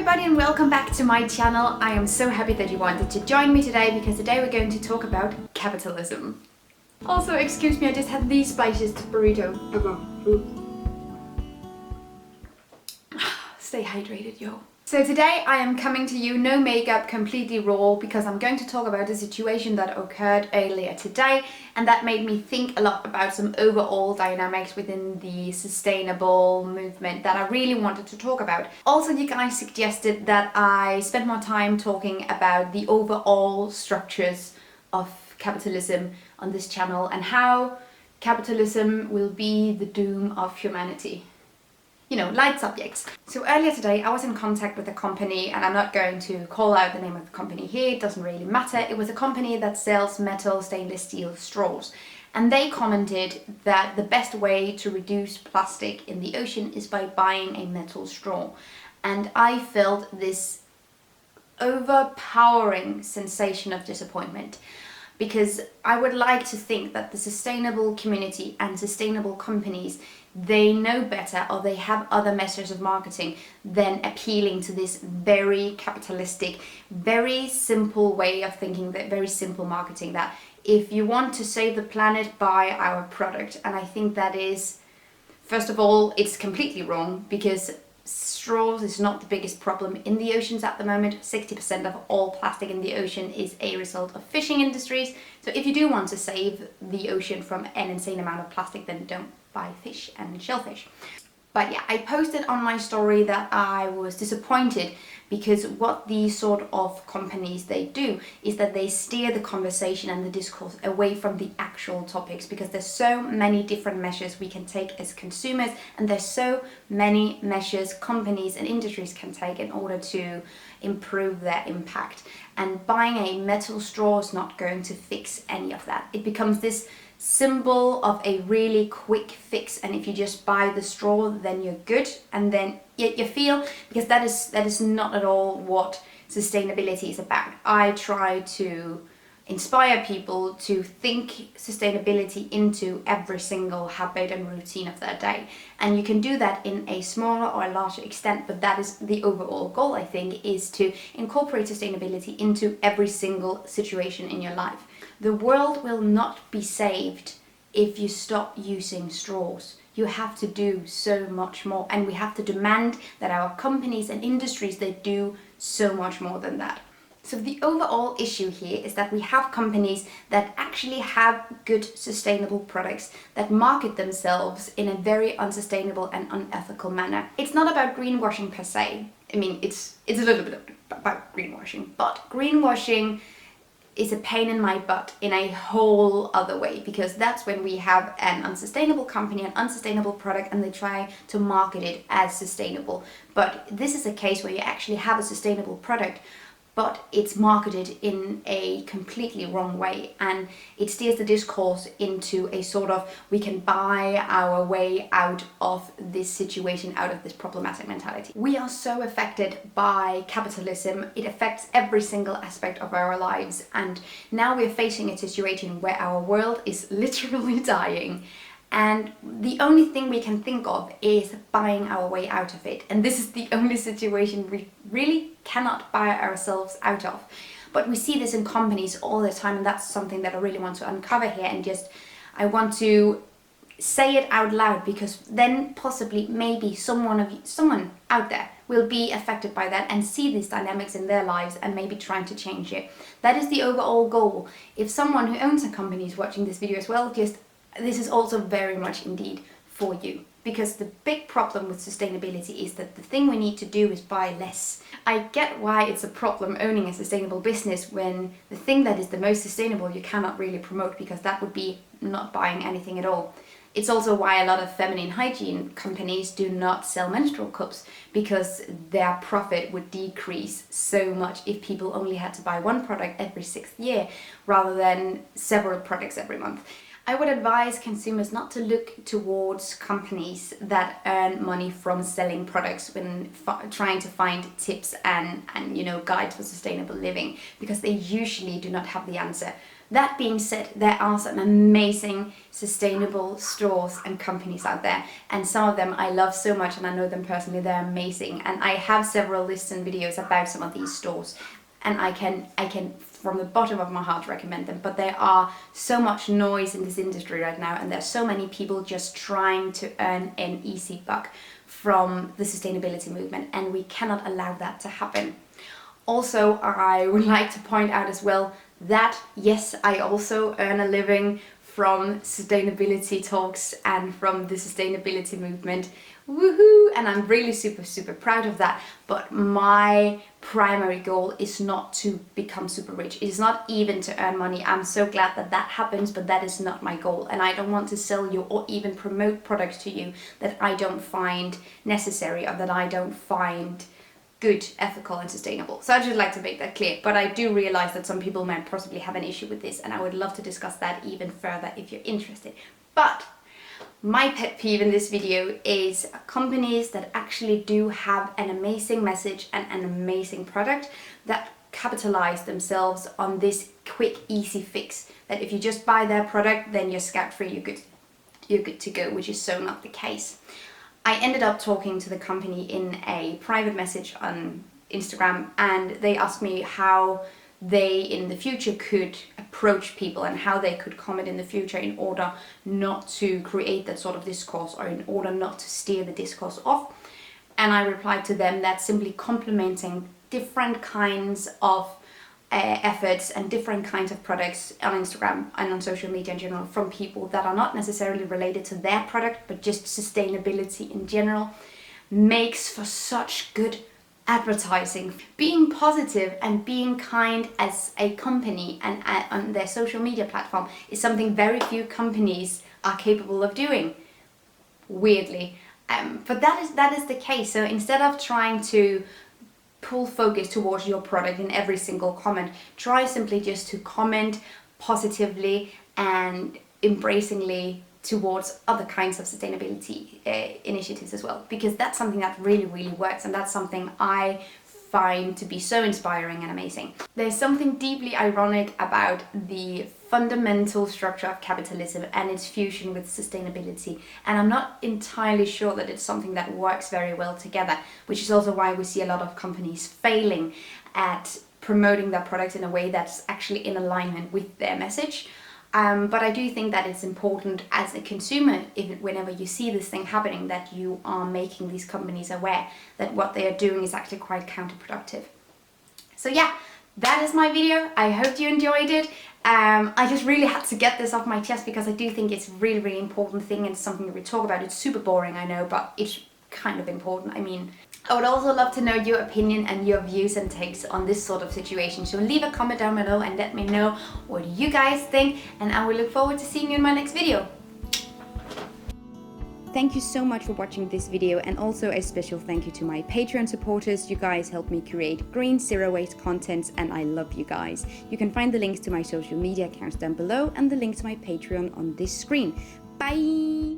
everybody and welcome back to my channel. I am so happy that you wanted to join me today because today we're going to talk about capitalism. Also, excuse me, I just had the spiciest burrito ever. Stay hydrated, yo. So today I am coming to you no makeup, completely raw, because I'm going to talk about a situation that occurred earlier today and that made me think a lot about some overall dynamics within the sustainable movement that I really wanted to talk about. Also, you guys suggested that I spend more time talking about the overall structures of capitalism on this channel and how capitalism will be the doom of humanity. You know, light subjects. So earlier today I was in contact with a company, and I'm not going to call out the name of the company here, it doesn't really matter. It was a company that sells metal stainless steel straws, and they commented that the best way to reduce plastic in the ocean is by buying a metal straw. And I felt this overpowering sensation of disappointment, because I would like to think that the sustainable community and sustainable companies, they know better, or they have other measures of marketing than appealing to this very capitalistic, very simple way of thinking, that very simple marketing, that if you want to save the planet, buy our product. And I think that is, first of all, it's completely wrong, because straws is not the biggest problem in the oceans at the moment. 60% of all plastic in the ocean is a result of fishing industries. So if you do want to save the ocean from an insane amount of plastic, then don't buy fish and shellfish. But yeah, I posted on my story that I was disappointed because what these sort of companies they do is that they steer the conversation and the discourse away from the actual topics, because there's so many different measures we can take as consumers, and there's so many measures companies and industries can take in order to improve their impact. And buying a metal straw is not going to fix any of that. It becomes this symbol of a really quick fix, and if you just buy the straw then you're good, and then you feel, because that is not at all what sustainability is about. I try to inspire people to think sustainability into every single habit and routine of their day, and you can do that in a smaller or a larger extent, but that is the overall goal, I think, is to incorporate sustainability into every single situation in your life. The world will not be saved if you stop using straws. You have to do so much more, and we have to demand that our companies and industries, they do so much more than that. So the overall issue here is that we have companies that actually have good sustainable products that market themselves in a very unsustainable and unethical manner. It's not about greenwashing per se. I mean, it's a little bit about greenwashing, but greenwashing is a pain in my butt in a whole other way, because that's when we have an unsustainable company, an unsustainable product, and they try to market it as sustainable. But this is a case where you actually have a sustainable product, but it's marketed in a completely wrong way, and it steers the discourse into a sort of, we can buy our way out of this situation, out of this problematic mentality. We are so affected by capitalism. It affects every single aspect of our lives, and now we're facing a situation where our world is literally dying. And the only thing we can think of is buying our way out of it. And this is the only situation we really cannot buy ourselves out of. But we see this in companies all the time, and that's something that I really want to uncover here, and just, I want to say it out loud, because then possibly maybe someone out there will be affected by that and see these dynamics in their lives and maybe trying to change it. That is the overall goal. If someone who owns a company is watching this video as well, this is also very much indeed for you, because the big problem with sustainability is that the thing we need to do is buy less. I get why it's a problem owning a sustainable business when the thing that is the most sustainable you cannot really promote, because that would be not buying anything at all. It's also why a lot of feminine hygiene companies do not sell menstrual cups, because their profit would decrease so much if people only had to buy one product every 6th year rather than several products every month. I would advise consumers not to look towards companies that earn money from selling products when trying to find tips and guides for sustainable living, because they usually do not have the answer. That being said, there are some amazing sustainable stores and companies out there, and some of them I love so much, and I know them personally. They're amazing, and I have several lists and videos about some of these stores, and I can from the bottom of my heart recommend them. But there are so much noise in this industry right now, and there's so many people just trying to earn an easy buck from the sustainability movement, and we cannot allow that to happen. Also, I would like to point out as well that yes, I also earn a living from sustainability talks and from the sustainability movement. Woohoo! And I'm really super proud of that. But my primary goal is not to become super rich. It is not even to earn money. I'm so glad that that happens, but that is not my goal. And I don't want to sell you or even promote products to you that I don't find necessary or that I don't find good, ethical and sustainable. So I'd just like to make that clear. But I do realize that some people might possibly have an issue with this, and I would love to discuss that even further if you're interested. But my pet peeve in this video is companies that actually do have an amazing message and an amazing product that capitalize themselves on this quick, easy fix. That if you just buy their product, then you're scot-free, you're good to go, which is so not the case. I ended up talking to the company in a private message on Instagram, and they asked me how they in the future could approach people and how they could comment in the future in order not to create that sort of discourse, or in order not to steer the discourse off. And I replied to them that simply complimenting different kinds of efforts and different kinds of products on Instagram and on social media in general from people that are not necessarily related to their product but just sustainability in general makes for such good advertising. Being positive and being kind as a company and on their social media platform is something very few companies are capable of doing, weirdly. But that is the case. So instead of trying to pull focus towards your product in every single comment, try simply just to comment positively and embracingly towards other kinds of sustainability initiatives as well, because that's something that really works, and that's something I find to be so inspiring and amazing. There's something deeply ironic about the fundamental structure of capitalism and its fusion with sustainability, and I'm not entirely sure that it's something that works very well together, which is also why we see a lot of companies failing at promoting their products in a way that's actually in alignment with their message. But I do think that it's important as a consumer, whenever you see this thing happening, that you are making these companies aware that what they are doing is actually quite counterproductive. So yeah, that is my video. I hope you enjoyed it. I just really had to get this off my chest because I do think it's a really important thing, and something that we talk about. It's super boring, I know, but it's kind of important. I mean, I would also love to know your opinion and your views and takes on this sort of situation. So leave a comment down below and let me know what you guys think, and I will look forward to seeing you in my next video. Thank you so much for watching this video, and also a special thank you to my Patreon supporters. You guys help me create green, zero waste content, and I love you guys. You can find the links to my social media accounts down below and the link to my Patreon on this screen. Bye!